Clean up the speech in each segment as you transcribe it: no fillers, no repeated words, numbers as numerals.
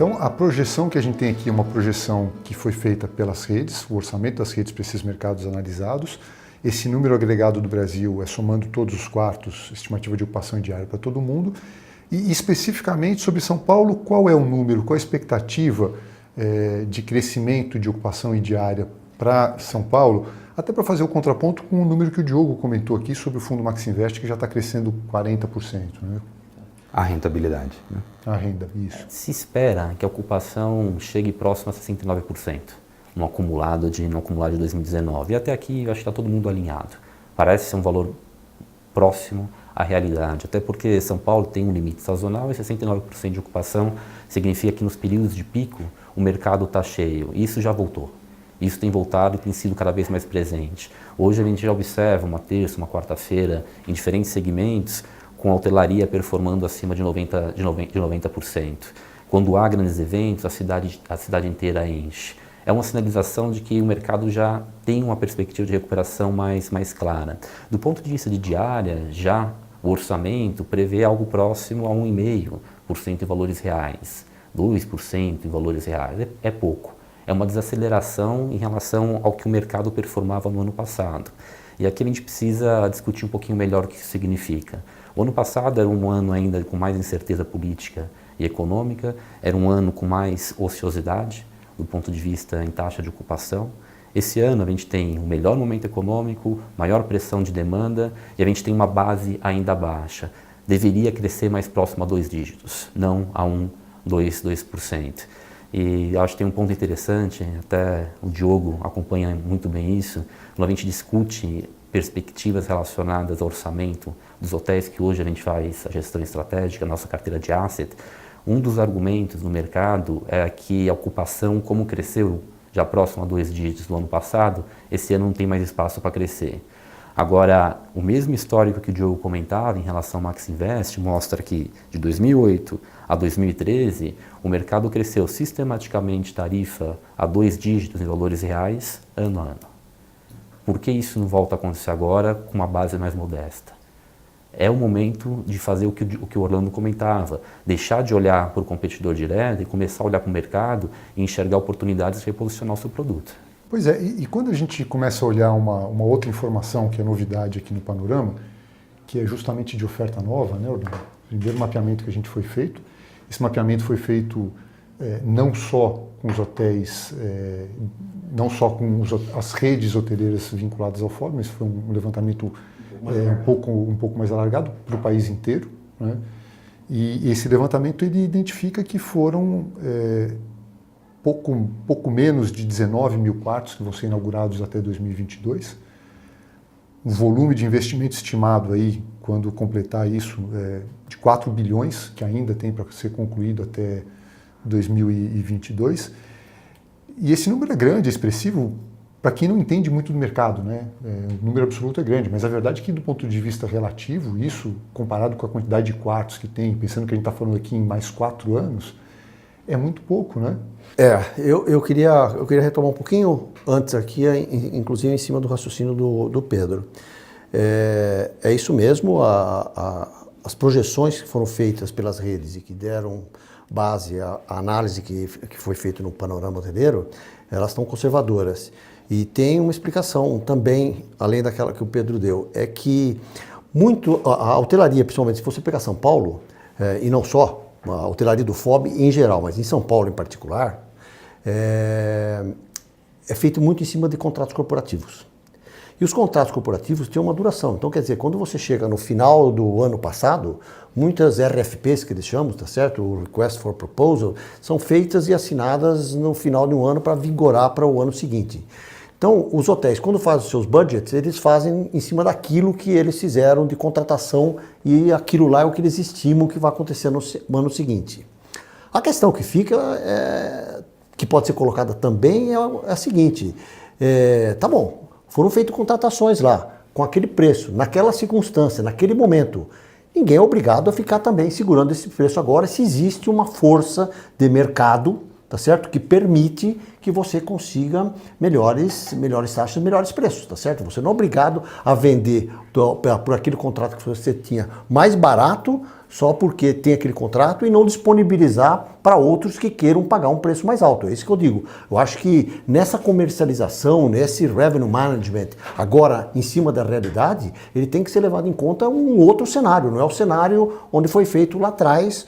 Então, a projeção que a gente tem aqui é uma projeção que foi feita pelas redes, o orçamento das redes para esses mercados analisados. Esse número agregado do Brasil é somando todos os quartos, estimativa de ocupação diária para todo mundo. E especificamente sobre São Paulo, qual é o número, qual a expectativa de crescimento de ocupação diária para São Paulo, até para fazer o contraponto com o número que o Diogo comentou aqui sobre o fundo Maxinvest, que já está crescendo 40%. Né? A rentabilidade. Né? A renda, isso. Se espera que a ocupação chegue próximo a 69%, no acumulado de 2019. E até aqui, eu acho que está todo mundo alinhado. Parece ser um valor próximo à realidade, até porque São Paulo tem um limite sazonal e 69% de ocupação significa que nos períodos de pico o mercado está cheio. E isso já voltou. Isso tem voltado e tem sido cada vez mais presente. Hoje a gente já observa uma terça, uma quarta-feira, em diferentes segmentos, com a hotelaria performando acima de 90%. Quando há grandes eventos, a cidade inteira enche. É uma sinalização de que o mercado já tem uma perspectiva de recuperação mais clara. Do ponto de vista de diária, já o orçamento prevê algo próximo a 1,5% em valores reais, 2% em valores reais. É pouco. É uma desaceleração em relação ao que o mercado performava no ano passado. E aqui a gente precisa discutir um pouquinho melhor o que isso significa. O ano passado era um ano ainda com mais incerteza política e econômica, era um ano com mais ociosidade, do ponto de vista em taxa de ocupação. Esse ano a gente tem o melhor momento econômico, maior pressão de demanda e a gente tem uma base ainda baixa. Deveria crescer mais próximo a 2 dígitos, não a 2%. E acho que tem um ponto interessante, até o Diogo acompanha muito bem isso, quando a gente discute perspectivas relacionadas ao orçamento dos hotéis que hoje a gente faz a gestão estratégica, a nossa carteira de asset. Um dos argumentos no mercado é que a ocupação, como cresceu já próximo a 2 dígitos do ano passado, esse ano não tem mais espaço para crescer. Agora, o mesmo histórico que o Diogo comentava em relação ao Maxinvest mostra que de 2008 a 2013 o mercado cresceu sistematicamente tarifa a 2 dígitos em valores reais ano a ano. Por que isso não volta a acontecer agora com uma base mais modesta? É o momento de fazer o que o Orlando comentava, deixar de olhar para o competidor direto e começar a olhar para o mercado e enxergar oportunidades de reposicionar o seu produto. Pois é, e quando a gente começa a olhar uma outra informação que é novidade aqui no panorama, que é justamente de oferta nova, né, Orlando? O primeiro mapeamento que a gente foi feito, esse mapeamento foi feito não só com os hotéis, não só com as redes hoteleiras vinculadas ao fórum, esse foi um levantamento um pouco mais alargado para o país inteiro, né? E esse levantamento ele identifica que foram pouco menos de 19 mil quartos que vão ser inaugurados até 2022. O volume de investimento estimado aí, quando completar isso, de 4 bilhões, que ainda tem para ser concluído até 2022. E esse número é grande, é expressivo, para quem não entende muito do mercado, né? O número absoluto é grande, mas a verdade é que do ponto de vista relativo, isso, comparado com a quantidade de quartos que tem, pensando que a gente está falando aqui em mais 4 anos, é muito pouco, né? Eu queria retomar um pouquinho antes aqui, inclusive em cima do raciocínio do Pedro. É isso mesmo, as projeções que foram feitas pelas redes e que deram base à análise que foi feita no panorama hoteleiro, elas estão conservadoras. E tem uma explicação também, além daquela que o Pedro deu, é que a hotelaria, principalmente se você pegar São Paulo, e não só, a hotelaria do FOB em geral, mas em São Paulo em particular, é feito muito em cima de contratos corporativos. E os contratos corporativos têm uma duração. Então, quer dizer, quando você chega no final do ano passado, muitas RFPs que eles chamam, tá certo? O Request for Proposal, são feitas e assinadas no final de um ano para vigorar para o ano seguinte. Então, os hotéis, quando fazem os seus budgets, eles fazem em cima daquilo que eles fizeram de contratação e aquilo lá é o que eles estimam que vai acontecer no ano seguinte. A questão que fica, que pode ser colocada também, é a seguinte: tá bom, foram feitas contratações lá, com aquele preço, naquela circunstância, naquele momento. Ninguém é obrigado a ficar também segurando esse preço agora se existe uma força de mercado, tá certo? Que permite que você consiga melhores taxas, melhores preços, tá certo? Você não é obrigado a vender por aquele contrato que você tinha mais barato só porque tem aquele contrato e não disponibilizar para outros que queiram pagar um preço mais alto. É isso que eu digo. Eu acho que nessa comercialização, nesse revenue management, agora em cima da realidade, ele tem que ser levado em conta um outro cenário, não é o cenário onde foi feito lá atrás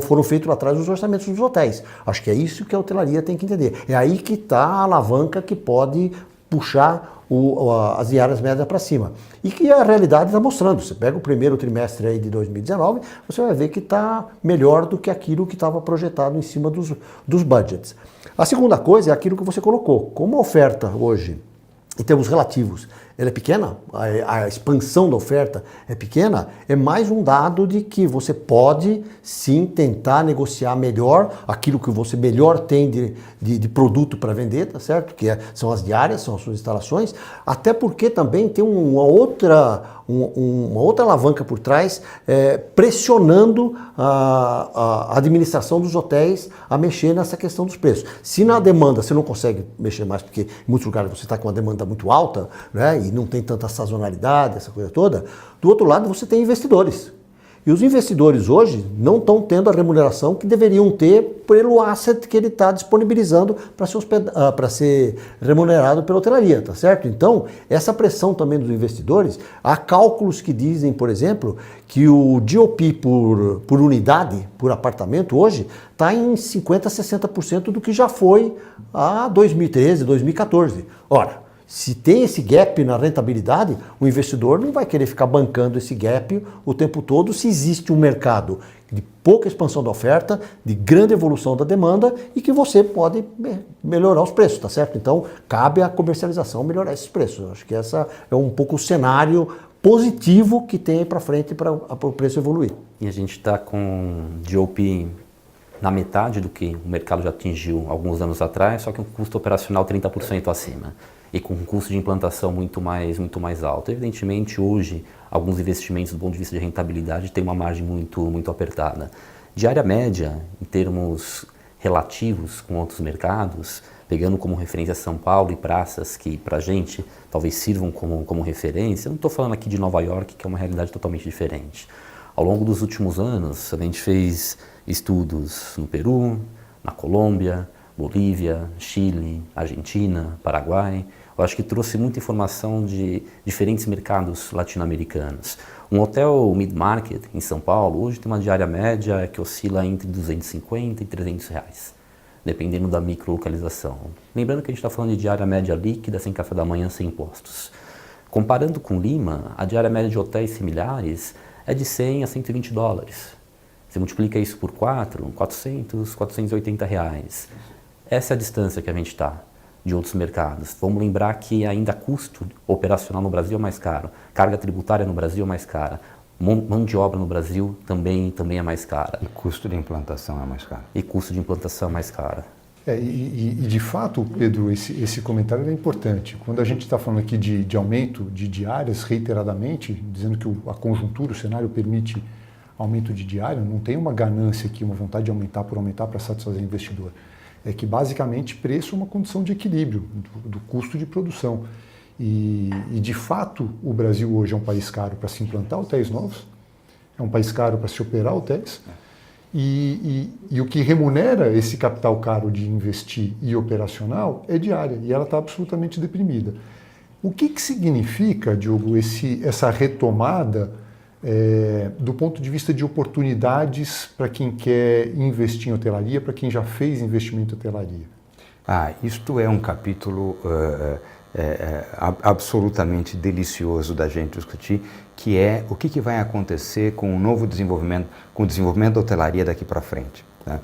foram feitos lá atrás os orçamentos dos hotéis. Acho que é isso que a hotelaria tem que entender. É aí que está a alavanca que pode puxar as diárias médias para cima. E que a realidade está mostrando. Você pega o primeiro trimestre aí de 2019, você vai ver que está melhor do que aquilo que estava projetado em cima dos budgets. A segunda coisa é aquilo que você colocou. Como a oferta hoje, em termos relativos, ela é pequena, a expansão da oferta é pequena, é mais um dado de que você pode sim tentar negociar melhor aquilo que você melhor tem de produto para vender, tá certo? São as diárias, são as suas instalações, até porque também tem uma outra alavanca por trás, pressionando a administração dos hotéis a mexer nessa questão dos preços. Se na demanda você não consegue mexer mais, porque em muitos lugares você está com uma demanda muito alta, né, e não tem tanta sazonalidade, essa coisa toda, do outro lado você tem investidores. E os investidores hoje não estão tendo a remuneração que deveriam ter pelo asset que ele está disponibilizando para ser remunerado pela hotelaria, tá certo? Então, essa pressão também dos investidores, há cálculos que dizem, por exemplo, que o GOP por unidade, por apartamento, hoje, está em 50% a 60% do que já foi há 2013, 2014. Ora, se tem esse gap na rentabilidade, o investidor não vai querer ficar bancando esse gap o tempo todo se existe um mercado de pouca expansão da oferta, de grande evolução da demanda e que você pode melhorar os preços, tá certo? Então, cabe à comercialização melhorar esses preços. Eu acho que essa é um pouco o cenário positivo que tem aí para frente para o preço evoluir. E a gente está com GOP na metade do que o mercado já atingiu alguns anos atrás, só que um custo operacional 30% acima. E com um custo de implantação muito mais alto. Evidentemente, hoje, alguns investimentos do ponto de vista de rentabilidade têm uma margem muito apertada. Diária média, em termos relativos com outros mercados, pegando como referência São Paulo e praças que, para a gente, talvez sirvam como referência, eu não estou falando aqui de Nova York, que é uma realidade totalmente diferente. Ao longo dos últimos anos, a gente fez estudos no Peru, na Colômbia, Bolívia, Chile, Argentina, Paraguai. Eu acho que trouxe muita informação de diferentes mercados latino-americanos. Um hotel mid-market em São Paulo hoje tem uma diária média que oscila entre 250 e 300 reais, dependendo da microlocalização. Lembrando que a gente está falando de diária média líquida, sem café da manhã, sem impostos. Comparando com Lima, a diária média de hotéis similares é de 100 a 120 dólares. Você multiplica isso por 400, 480 reais. Essa é a distância que a gente está de outros mercados. Vamos lembrar que ainda custo operacional no Brasil é mais caro, carga tributária no Brasil é mais cara, mão de obra no Brasil também é mais cara. E custo de implantação é mais caro. E custo de implantação é mais caro. E de fato, Pedro, esse comentário é importante. Quando a gente está falando aqui de aumento de diárias reiteradamente, dizendo que a conjuntura, o cenário permite aumento de diária, não tem uma ganância aqui, uma vontade de aumentar por aumentar para satisfazer o investidor. É que basicamente preço é uma condição de equilíbrio do custo de produção. E de fato o Brasil hoje é um país caro para se implantar hotéis novos, é um país caro para se operar hotéis, e o que remunera esse capital caro de investir e operacional é diária, e ela está absolutamente deprimida. O que significa, Diogo, essa retomada do ponto de vista de oportunidades para quem quer investir em hotelaria, para quem já fez investimento em hotelaria? Isto é um capítulo absolutamente delicioso da gente discutir, que é o que vai acontecer com o novo desenvolvimento, com o desenvolvimento da hotelaria daqui para frente. Tá?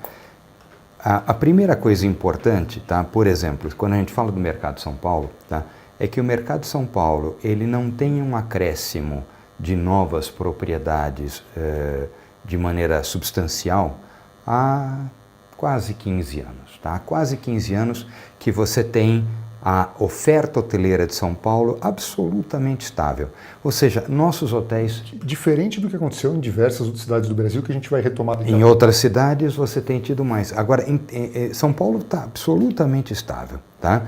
A primeira coisa importante, tá? Por exemplo, quando a gente fala do mercado de São Paulo, tá? É que o mercado de São Paulo ele não tem um acréscimo de novas propriedades de maneira substancial há quase 15 anos. Tá? Há quase 15 anos que você tem a oferta hoteleira de São Paulo absolutamente estável. Ou seja, nossos hotéis... Diferente do que aconteceu em diversas outras cidades do Brasil, que a gente vai retomar daqui a Em pouco. outras cidades você tem tido mais. Agora, São Paulo está absolutamente estável. Tá?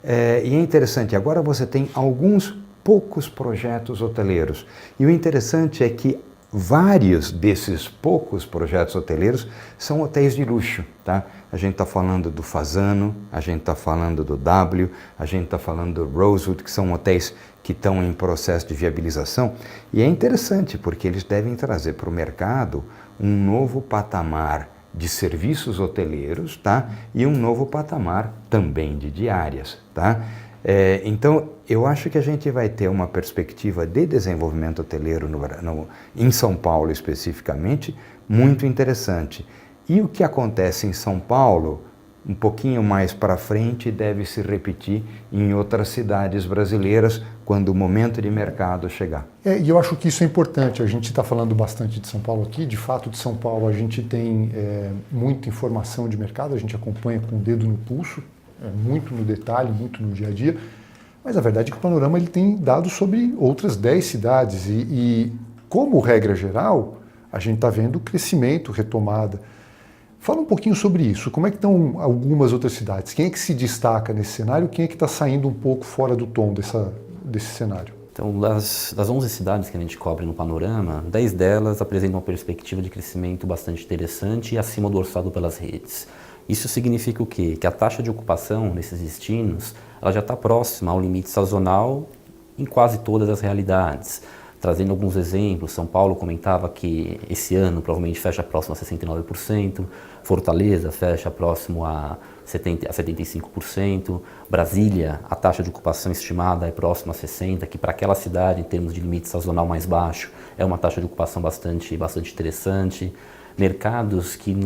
E é interessante, agora você tem alguns poucos projetos hoteleiros. E o interessante é que vários desses poucos projetos hoteleiros são hotéis de luxo, tá? A gente está falando do Fasano, a gente está falando do W, a gente está falando do Rosewood, que são hotéis que estão em processo de viabilização. E é interessante porque eles devem trazer para o mercado um novo patamar de serviços hoteleiros, tá? E um novo patamar também de diárias, tá? Então, eu acho que a gente vai ter uma perspectiva de desenvolvimento hoteleiro em São Paulo especificamente, muito interessante. E o que acontece em São Paulo, um pouquinho mais para frente, deve se repetir em outras cidades brasileiras quando o momento de mercado chegar. E eu acho que isso é importante. A gente está falando bastante de São Paulo aqui. De fato, de São Paulo a gente tem muita informação de mercado, a gente acompanha com o dedo no pulso, muito no detalhe, muito no dia a dia, mas a verdade é que o Panorama ele tem dados sobre outras 10 cidades e como regra geral, a gente está vendo crescimento, retomada. Fala um pouquinho sobre isso, como é que estão algumas outras cidades? Quem é que se destaca nesse cenário? Quem é que está saindo um pouco fora do tom desse cenário? Então, das 11 cidades que a gente cobre no Panorama, 10 delas apresentam uma perspectiva de crescimento bastante interessante e acima do orçado pelas redes. Isso significa o quê? Que a taxa de ocupação nesses destinos ela já está próxima ao limite sazonal em quase todas as realidades. Trazendo alguns exemplos, São Paulo comentava que esse ano provavelmente fecha próximo a 69%, Fortaleza fecha próximo a 75%, Brasília, a taxa de ocupação estimada é próxima a 60%, que para aquela cidade, em termos de limite sazonal mais baixo, é uma taxa de ocupação bastante interessante. Mercados que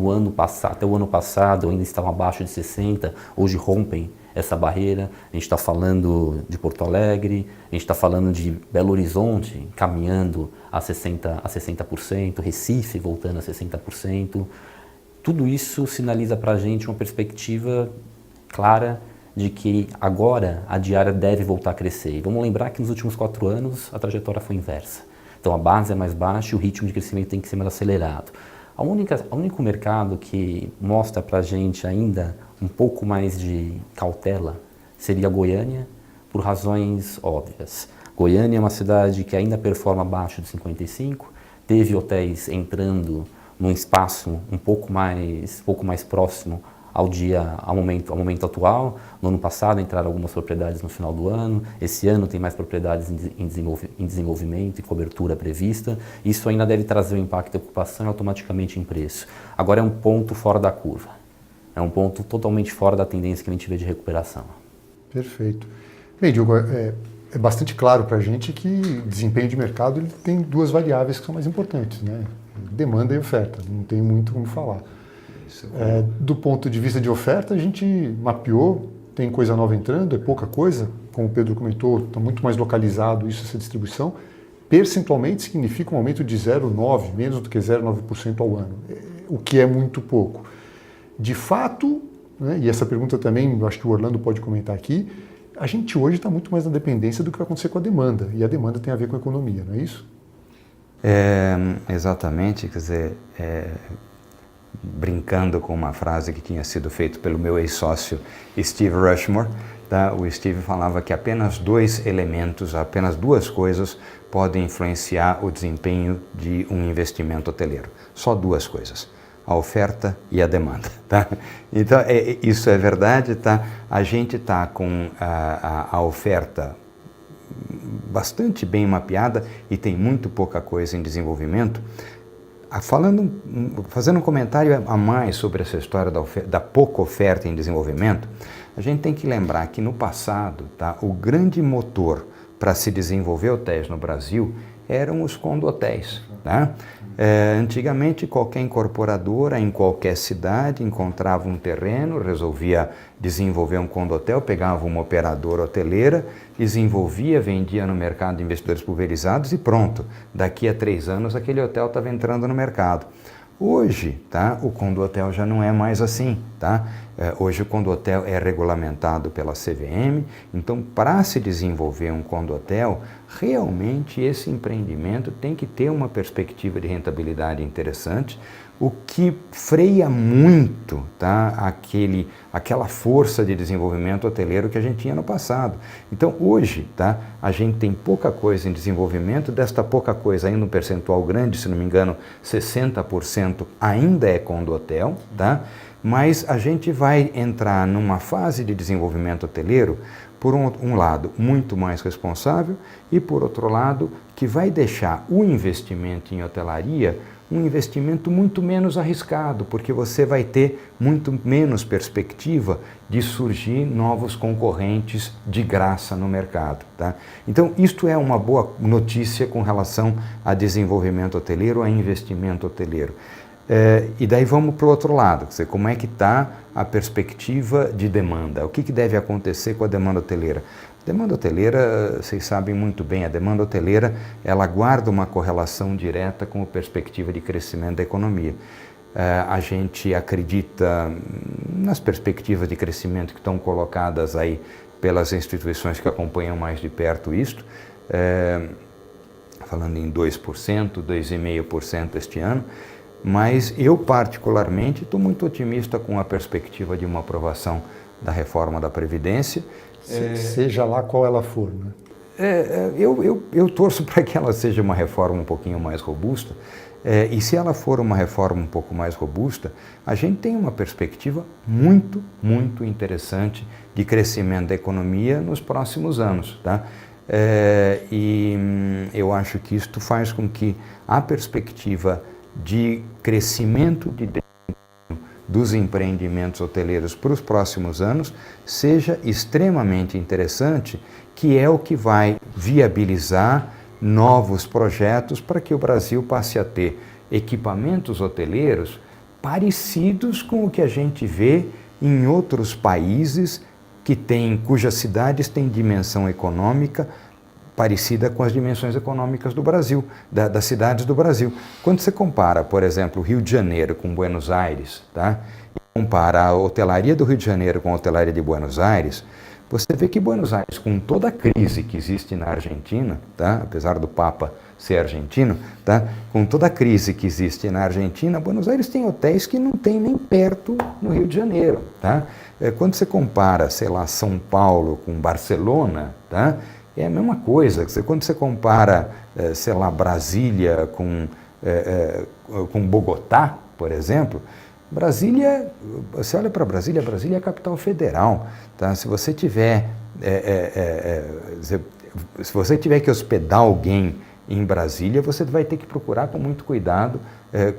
até o ano passado ainda estavam abaixo de 60%, hoje rompem essa barreira. A gente está falando de Porto Alegre, a gente está falando de Belo Horizonte caminhando a 60%, Recife voltando a 60%. Tudo isso sinaliza para a gente uma perspectiva clara de que agora a diária deve voltar a crescer. E vamos lembrar que nos últimos 4 anos a trajetória foi inversa. Então a base é mais baixa e o ritmo de crescimento tem que ser mais acelerado. O único mercado que mostra para a gente ainda um pouco mais de cautela seria Goiânia, por razões óbvias. Goiânia é uma cidade que ainda performa abaixo de 55, teve hotéis entrando num espaço um pouco mais próximo ao momento atual. No ano passado entraram algumas propriedades no final do ano, esse ano tem mais propriedades em desenvolvimento e cobertura prevista. Isso ainda deve trazer um impacto de ocupação e automaticamente em preço. Agora é um ponto fora da curva, é um ponto totalmente fora da tendência que a gente vê de recuperação. Perfeito. Bem, Diogo, é bastante claro para a gente que desempenho de mercado ele tem 2 variáveis que são mais importantes, né? Demanda e oferta, não tem muito como falar. Do ponto de vista de oferta, a gente mapeou, tem coisa nova entrando, é pouca coisa, como o Pedro comentou, está muito mais localizado isso, essa distribuição. Percentualmente significa um aumento de 0,9%, menos do que 0,9% ao ano, o que é muito pouco. De fato, né, e essa pergunta também, eu acho que o Orlando pode comentar aqui, a gente hoje está muito mais na dependência do que vai acontecer com a demanda, e a demanda tem a ver com a economia, não é isso? Exatamente, quer dizer, brincando com uma frase que tinha sido feita pelo meu ex-sócio Steve Rushmore, tá? O Steve falava que apenas 2 elementos, apenas 2 coisas podem influenciar o desempenho de um investimento hoteleiro. Só 2 coisas, a oferta e a demanda. Tá? Então, isso é verdade, tá? A gente está com a oferta bastante bem mapeada e tem muito pouca coisa em desenvolvimento. Fazendo um comentário a mais sobre essa história da pouca oferta em desenvolvimento, a gente tem que lembrar que no passado, tá, o grande motor para se desenvolver hotéis no Brasil eram os condotéis. Tá? Antigamente, qualquer incorporadora em qualquer cidade encontrava um terreno, resolvia desenvolver um condotel, pegava uma operadora hoteleira, desenvolvia, vendia no mercado de investidores pulverizados e pronto. Daqui a 3 anos aquele hotel estava entrando no mercado. Hoje, tá, o condotel já não é mais assim. Tá? Hoje o condotel é regulamentado pela CVM, então para se desenvolver um condotel, realmente esse empreendimento tem que ter uma perspectiva de rentabilidade interessante, o que freia muito, tá, aquela força de desenvolvimento hoteleiro que a gente tinha no passado. Então hoje, tá, a gente tem pouca coisa em desenvolvimento, desta pouca coisa ainda um percentual grande, se não me engano 60% ainda é condotel, tá? Mas a gente vai entrar numa fase de desenvolvimento hoteleiro, por um lado, muito mais responsável e, por outro lado, que vai deixar o investimento em hotelaria um investimento muito menos arriscado, porque você vai ter muito menos perspectiva de surgir novos concorrentes de graça no mercado, tá? Então, isto é uma boa notícia com relação a desenvolvimento hoteleiro, a investimento hoteleiro. E daí vamos para o outro lado, quer dizer, como é que está a perspectiva de demanda? O que deve acontecer com a demanda hoteleira? A demanda hoteleira, vocês sabem muito bem, a demanda hoteleira, ela guarda uma correlação direta com a perspectiva de crescimento da economia. A gente acredita nas perspectivas de crescimento que estão colocadas aí pelas instituições que acompanham mais de perto isto, falando em 2%, 2,5% este ano, mas eu particularmente estou muito otimista com a perspectiva de uma aprovação da reforma da Previdência. Seja lá qual ela for, né? Eu torço para que ela seja uma reforma um pouquinho mais robusta, e se ela for uma reforma um pouco mais robusta, a gente tem uma perspectiva muito, muito interessante de crescimento da economia nos próximos anos, tá? E eu acho que isto faz com que a perspectiva de crescimento dos empreendimentos hoteleiros para os próximos anos seja extremamente interessante, que é o que vai viabilizar novos projetos para que o Brasil passe a ter equipamentos hoteleiros parecidos com o que a gente vê em outros países cujas cidades têm dimensão econômica parecida com as dimensões econômicas do Brasil, das cidades do Brasil. Quando você compara, por exemplo, o Rio de Janeiro com Buenos Aires, tá? E compara a hotelaria do Rio de Janeiro com a hotelaria de Buenos Aires, você vê que Buenos Aires, com toda a crise que existe na Argentina, tá? Apesar do Papa ser argentino, tá? Com toda a crise que existe na Argentina, Buenos Aires tem hotéis que não tem nem perto no Rio de Janeiro, tá? Quando você compara, sei lá, São Paulo com Barcelona, tá? É a mesma coisa. Quando você compara, sei lá, Brasília com Bogotá, por exemplo, Brasília, você olha para Brasília, Brasília é a capital federal, tá? Se você tiver que hospedar alguém em Brasília, você vai ter que procurar com muito cuidado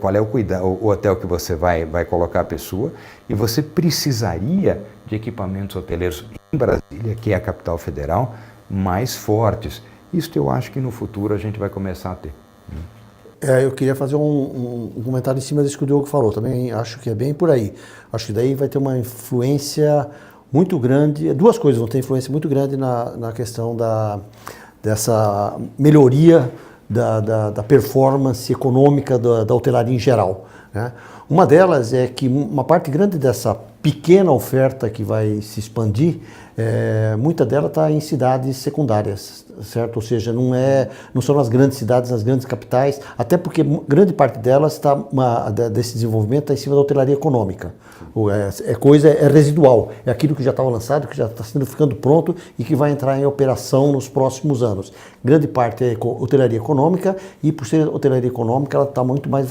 qual é o hotel que você vai colocar a pessoa, e você precisaria de equipamentos hoteleiros em Brasília, que é a capital federal, mais fortes. Isso eu acho que no futuro a gente vai começar a ter. Eu queria fazer um comentário em cima disso que o Diogo falou, também acho que é bem por aí. Acho que daí vai ter uma influência muito grande, duas coisas vão ter influência muito grande na questão dessa melhoria da performance econômica da hotelaria em geral, né? Uma delas é que uma parte grande dessa pequena oferta que vai se expandir, muita dela está em cidades secundárias, certo? Ou seja, não são nas grandes cidades, nas grandes capitais, até porque grande parte delas desse desenvolvimento está em cima da hotelaria econômica. É residual, é aquilo que já estava lançado, que já está ficando pronto e que vai entrar em operação nos próximos anos. Grande parte é hotelaria econômica, e por ser hotelaria econômica ela está muito mais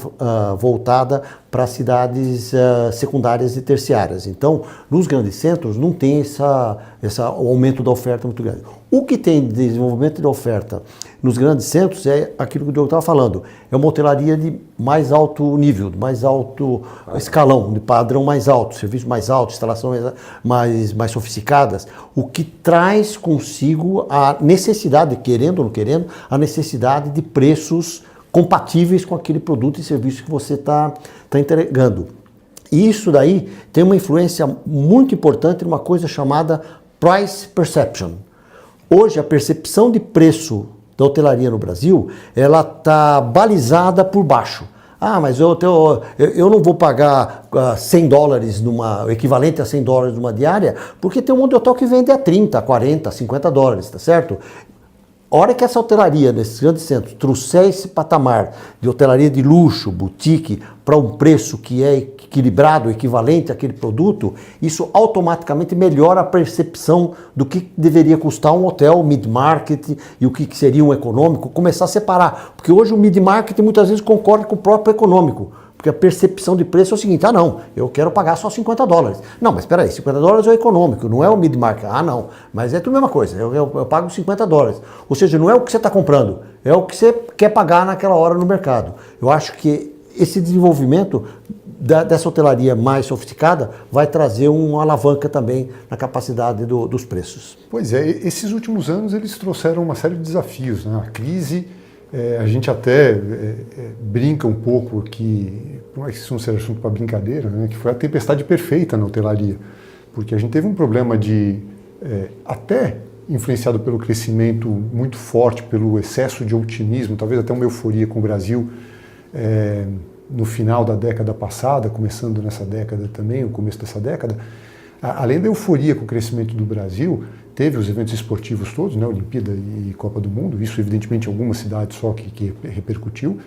voltada para cidades secundárias e terciárias. Então, nos grandes centros não tem o aumento da oferta muito grande. O que tem de desenvolvimento de oferta nos grandes centros é aquilo que o Diogo estava falando, é uma hotelaria de mais alto nível, de mais alto escalão, de padrão mais alto, serviço mais alto, instalações mais sofisticadas, o que traz consigo a necessidade, querendo ou não querendo, a necessidade de preços compatíveis com aquele produto e serviço que você está entregando. E isso daí tem uma influência muito importante numa coisa chamada price perception. Hoje, a percepção de preço da hotelaria no Brasil, ela está balizada por baixo. mas eu não vou pagar $100 o equivalente a $100 numa diária, porque tem um monte de hotel que vende a 30, 40, $50, tá certo? A hora que essa hotelaria, nesses grandes centros, trouxer esse patamar de hotelaria de luxo, boutique, para um preço que é equilibrado, equivalente àquele produto, isso automaticamente melhora a percepção do que deveria custar um hotel mid-market e o que seria um econômico, começar a separar. Porque hoje o mid-market muitas vezes concorda com o próprio econômico. Porque a percepção de preço é o seguinte, não, eu quero pagar só $50. Não, mas espera aí, $50 é o econômico, não é o mid-market. Não, mas é tudo a mesma coisa, eu pago $50. Ou seja, não é o que você está comprando, é o que você quer pagar naquela hora no mercado. Eu acho que esse desenvolvimento dessa hotelaria mais sofisticada vai trazer uma alavanca também na capacidade dos preços. Pois é, esses últimos anos eles trouxeram uma série de desafios, né? A crise, a gente até brinca um pouco que, não é que isso não seja assunto para brincadeira, né? Que foi a tempestade perfeita na hotelaria, porque a gente teve um problema até influenciado pelo crescimento muito forte, pelo excesso de otimismo, talvez até uma euforia com o Brasil, no final da década passada, começando nessa década também, o começo dessa década. Além da euforia com o crescimento do Brasil, teve os eventos esportivos todos, né, Olimpíada e Copa do Mundo, isso evidentemente em algumas cidades só que repercutiu,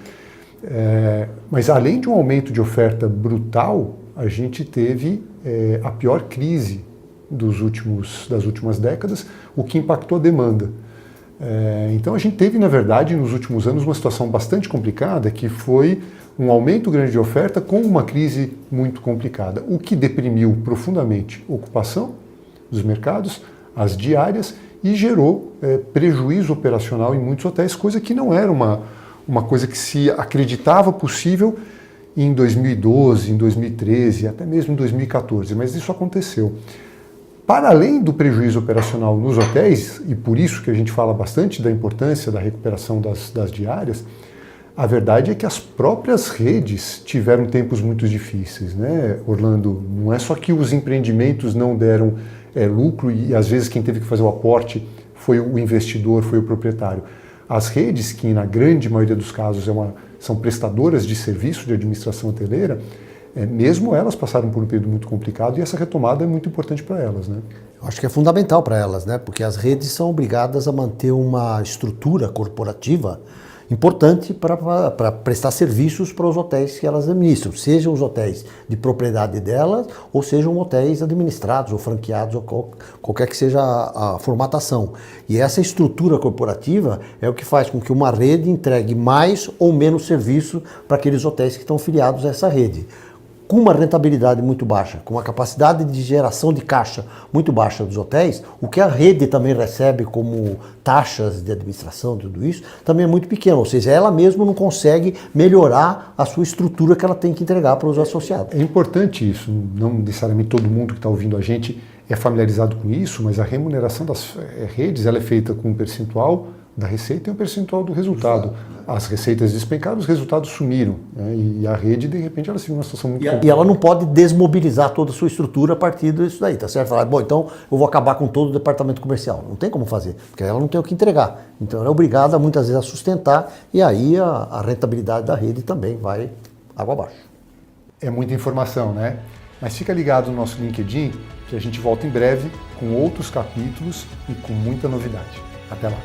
mas além de um aumento de oferta brutal, a gente teve a pior crise das últimas décadas, o que impactou a demanda. Então a gente teve, na verdade, nos últimos anos uma situação bastante complicada, que foi um aumento grande de oferta com uma crise muito complicada, o que deprimiu profundamente a ocupação dos mercados, as diárias, e gerou prejuízo operacional em muitos hotéis, coisa que não era uma coisa que se acreditava possível em 2012, em 2013, até mesmo em 2014, mas isso aconteceu. Para além do prejuízo operacional nos hotéis, e por isso que a gente fala bastante da importância da recuperação das diárias, a verdade é que as próprias redes tiveram tempos muito difíceis, né, Orlando? Não é só que os empreendimentos não deram lucro e às vezes quem teve que fazer o aporte foi o investidor, foi o proprietário. As redes, que na grande maioria dos casos são prestadoras de serviço de administração hoteleira, mesmo elas passaram por um período muito complicado e essa retomada é muito importante para elas, né? Eu acho que é fundamental para elas, né? Porque as redes são obrigadas a manter uma estrutura corporativa importante para prestar serviços para os hotéis que elas administram, sejam os hotéis de propriedade delas ou sejam hotéis administrados ou franqueados ou qualquer que seja a formatação. E essa estrutura corporativa é o que faz com que uma rede entregue mais ou menos serviço para aqueles hotéis que estão filiados a essa rede. Com uma rentabilidade muito baixa, com uma capacidade de geração de caixa muito baixa dos hotéis, o que a rede também recebe como taxas de administração, tudo isso, também é muito pequeno. Ou seja, ela mesma não consegue melhorar a sua estrutura que ela tem que entregar para os associados. É importante isso, não necessariamente todo mundo que está ouvindo a gente é familiarizado com isso, mas a remuneração das redes ela é feita com um percentual da receita e um percentual do resultado. As receitas despencaram, os resultados sumiram, né? E a rede, de repente, ela se viu numa situação muito complicada. E ela não pode desmobilizar toda a sua estrutura a partir disso daí, tá certo? Falar, bom, então eu vou acabar com todo o departamento comercial. Não tem como fazer, porque ela não tem o que entregar. Então ela é obrigada, muitas vezes, a sustentar e aí a rentabilidade da rede também vai água abaixo. É muita informação, né? Mas fica ligado no nosso LinkedIn, que a gente volta em breve com outros capítulos e com muita novidade. Até lá!